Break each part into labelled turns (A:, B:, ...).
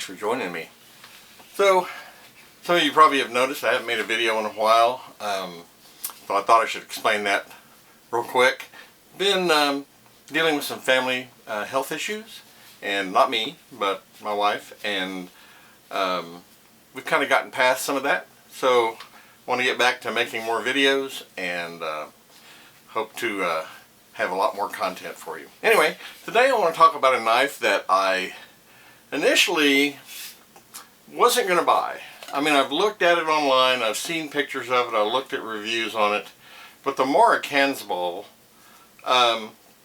A: for joining me. So, some of you probably have noticed I haven't made a video in a while, so I thought I should explain that real quick. Been dealing with some family health issues, and not me, but my wife, and we've kind of gotten past some of that, so want to get back to making more videos and hope to have a lot more content for you. Anyway, today I want to talk about a knife that I initially wasn't going to buy. I mean, I've looked at it online, I've seen pictures of it, I looked at reviews on it, but the Mora Kansbol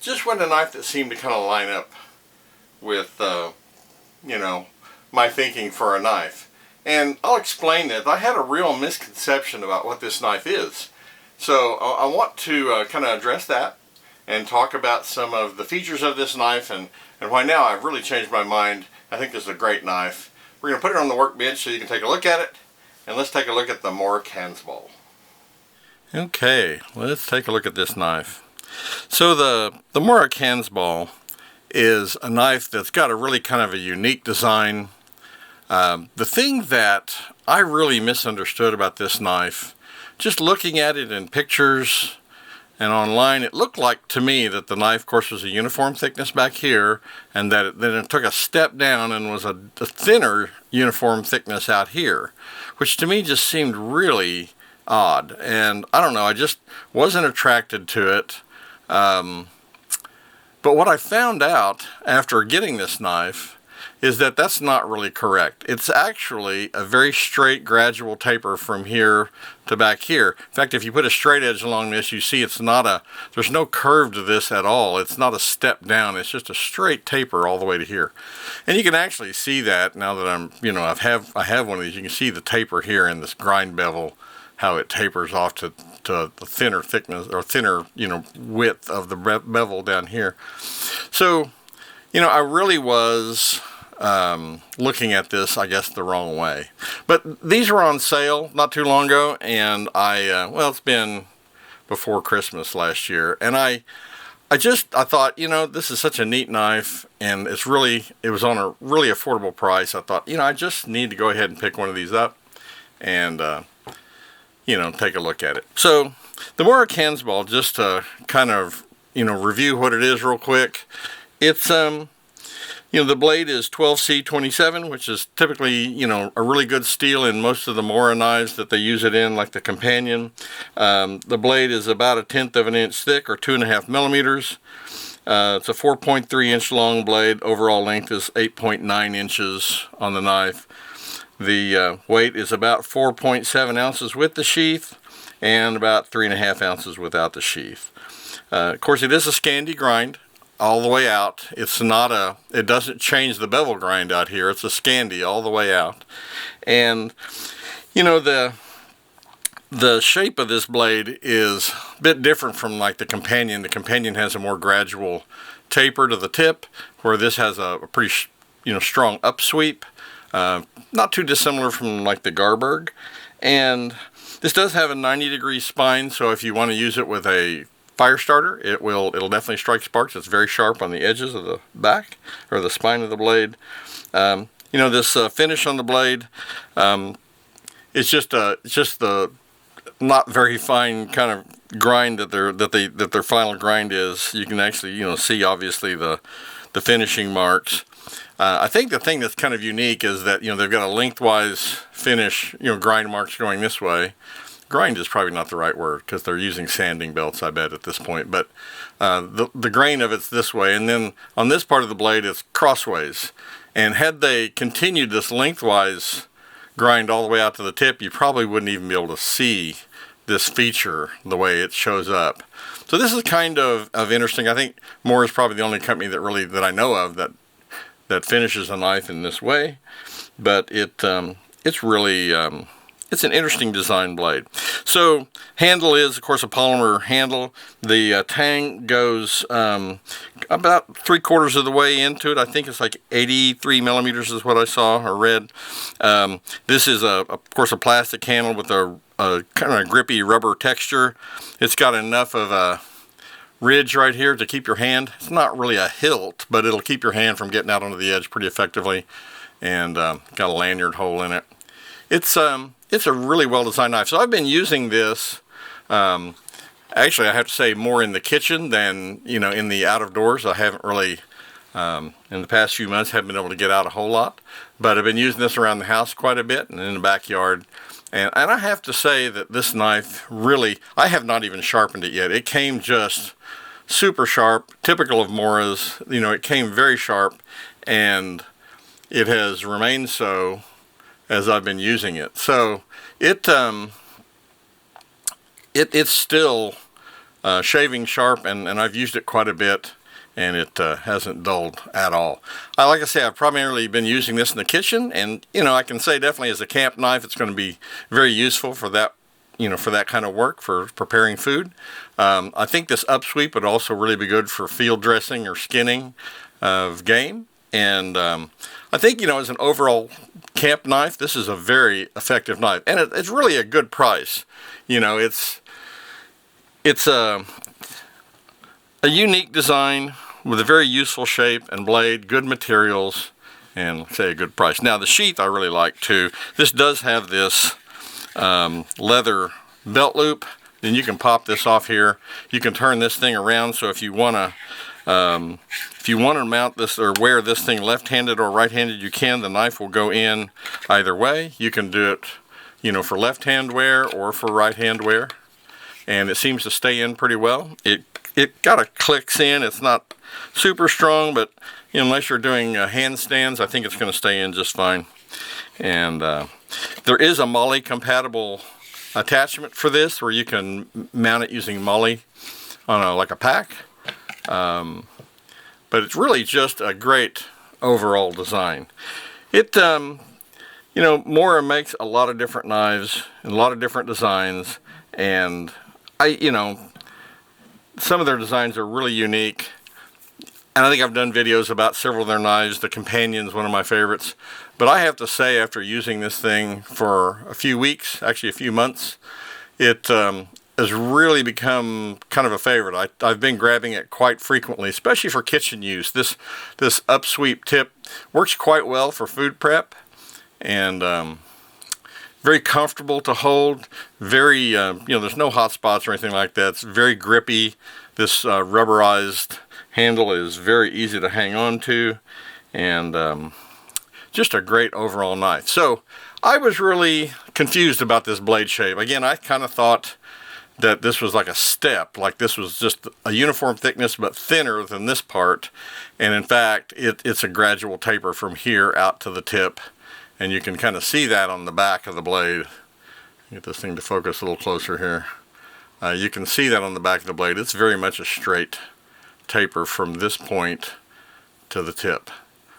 A: just wasn't a knife that seemed to kind of line up with, you know, my thinking for a knife. And I'll explain that. I had a real misconception about what this knife is. So I want to kind of address that and talk about some of the features of this knife and why now I've really changed my mind. I think this is a great knife. We're going to put it on the workbench so you can take a look at it, and let's take a look at the Mora Kansbol. Okay, let's take a look at this knife. So the Mora Kansbol is a knife that's got a really kind of a unique design. The thing that I really misunderstood about this knife, just looking at it in pictures and online, it looked like to me that the knife, of course, was a uniform thickness back here, and that then it took a step down and was a thinner uniform thickness out here, which to me just seemed really odd. And I don't know, I just wasn't attracted to it. But what I found out after getting this knife is that that's not really correct. It's actually a very straight gradual taper from here to back here. In fact, if you put a straight edge along this, you see it's not there's no curve to this at all. It's not a step down, it's just a straight taper all the way to here. And you can actually see that now that I'm, you know, I have one of these. You can see the taper here in this grind bevel, how it tapers off to the thinner thickness, or thinner, you know, width of the bevel down here. So, you know, I really was looking at this, I guess, the wrong way. But these were on sale not too long ago, and well, it's been before Christmas last year, and I thought, you know, this is such a neat knife, and it was on a really affordable price. I thought, you know, I just need to go ahead and pick one of these up and you know, take a look at it. So the Mora Kansbol, just to kind of, you know, review what it is real quick, it's you know, the blade is 12C27, which is typically, you know, a really good steel in most of the Mora knives that they use it in, like the Companion. The blade is about 1/10 of an inch thick, or 2.5 millimeters. It's a 4.3 inch long blade. Overall length is 8.9 inches on the knife. The weight is about 4.7 ounces with the sheath, and about 3.5 ounces without the sheath. Of course, it is a Scandi grind all the way out. It's not it doesn't change the bevel grind out here. It's a Scandi all the way out. And, you know, the shape of this blade is a bit different from like the Companion. The Companion has a more gradual taper to the tip, where this has a pretty, you know, strong upsweep. Not too dissimilar from like the Garberg. And this does have a 90-degree spine, so if you want to use it with a fire starter, it'll definitely strike sparks. It's very sharp on the edges of the back, or the spine of the blade. You know, this finish on the blade, it's just the not very fine kind of grind that their final grind is. You can actually, you know, see obviously the finishing marks. I think the thing that's kind of unique is that, you know, they've got a lengthwise finish, you know, grind marks going this way. Grind is probably not the right word, because they're using sanding belts, I bet, at this point. But the grain of it's this way, and then on this part of the blade it's crossways. And had they continued this lengthwise grind all the way out to the tip, you probably wouldn't even be able to see this feature the way it shows up. So this is kind of interesting. I think Mora is probably the only company that I know of that finishes a knife in this way, but it's really it's an interesting design blade. So handle is, of course, a polymer handle. The tang goes about 3/4 of the way into it. I think it's like 83 millimeters is what I saw or read. This is of course a plastic handle with a kind of grippy rubber texture. It's got enough of a ridge right here to keep your hand. It's not really a hilt, but it'll keep your hand from getting out onto the edge pretty effectively. and got a lanyard hole in it. It's a really well designed knife. So I've been using this, actually I have to say, more in the kitchen than in the out of doors. I haven't really in the past few months haven't been able to get out a whole lot, but I've been using this around the house quite a bit and in the backyard. And I have to say that this knife really, I have not even sharpened it yet. It came just super sharp, typical of Mora's. It came very sharp, and it has remained so as I've been using it. So it's still shaving sharp, and I've used it quite a bit, and it hasn't dulled at all. Like I say, I've primarily been using this in the kitchen, and I can say definitely as a camp knife, it's going to be very useful for that, for that kind of work, for preparing food. I think this upsweep would also really be good for field dressing or skinning of game. And I think, as an overall camp knife, this is a very effective knife, and it's really a good price. It's a unique design with a very useful shape and blade, good materials, and say a good price. Now the sheath I really like too. This does have this leather belt loop. Then you can pop this off here. You can turn this thing around, so if you want to mount this or wear this thing left-handed or right-handed, you can. The knife will go in either way. You can do it, for left-hand wear or for right-hand wear, and it seems to stay in pretty well. It kind of clicks in. It's not super strong, but unless you're doing handstands, I think it's going to stay in just fine. And there is a MOLLE compatible attachment for this, where you can mount it using MOLLE on like a pack. But it's really just a great overall design. Mora makes a lot of different knives and a lot of different designs, and some of their designs are really unique. And I think I've done videos about several of their knives. The Companion's one of my favorites. But I have to say, after using this thing for a few weeks, actually a few months, it has really become kind of a favorite. I've been grabbing it quite frequently, especially for kitchen use. This upsweep tip works quite well for food prep, and very comfortable to hold. Very, there's no hot spots or anything like that. It's very grippy. This rubberized handle is very easy to hang on to, and just a great overall knife. So I was really confused about this blade shape. Again, I kind of thought that this was like a step, like this was just a uniform thickness but thinner than this part, and in fact it's a gradual taper from here out to the tip, and you can kind of see that on the back of the blade. Get this thing to focus a little closer here. You can see that on the back of the blade. It's very much a straight taper from this point to the tip,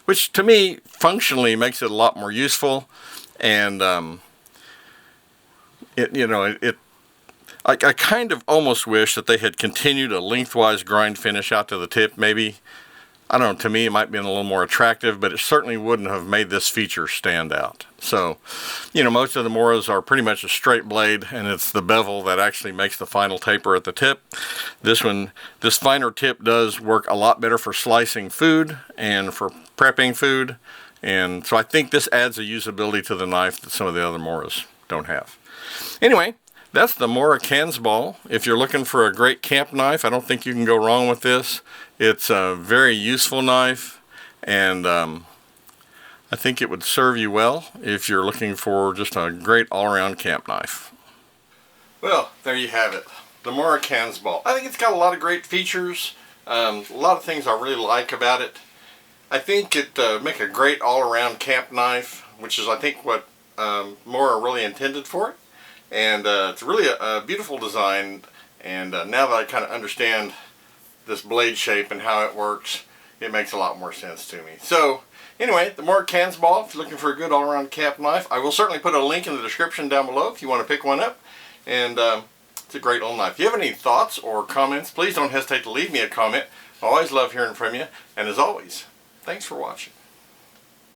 A: which to me functionally makes it a lot more useful. And I kind of almost wish that they had continued a lengthwise grind finish out to the tip. Maybe, I don't know, to me it might be a little more attractive, but it certainly wouldn't have made this feature stand out. So, most of the Moras are pretty much a straight blade, and it's the bevel that actually makes the final taper at the tip. This finer tip does work a lot better for slicing food and for prepping food, and so I think this adds a usability to the knife that some of the other Moras don't have. Anyway, that's the Mora Kansbol. If you're looking for a great camp knife, I don't think you can go wrong with this. It's a very useful knife, and I think it would serve you well if you're looking for just a great all-around camp knife. Well, there you have it. The Mora Kansbol. I think it's got a lot of great features. A lot of things I really like about it. I think it make a great all-around camp knife, which is I think what Mora really intended for it. And it's really a beautiful design, and now that I kind of understand this blade shape and how it works, it makes a lot more sense to me. So anyway, the Mora Kansbol, if you're looking for a good all-around camp knife, I will certainly put a link in the description down below if you want to pick one up. And it's a great little knife. If you have any thoughts or comments, please don't hesitate to leave me a comment. I always love hearing from you. And as always, thanks for watching.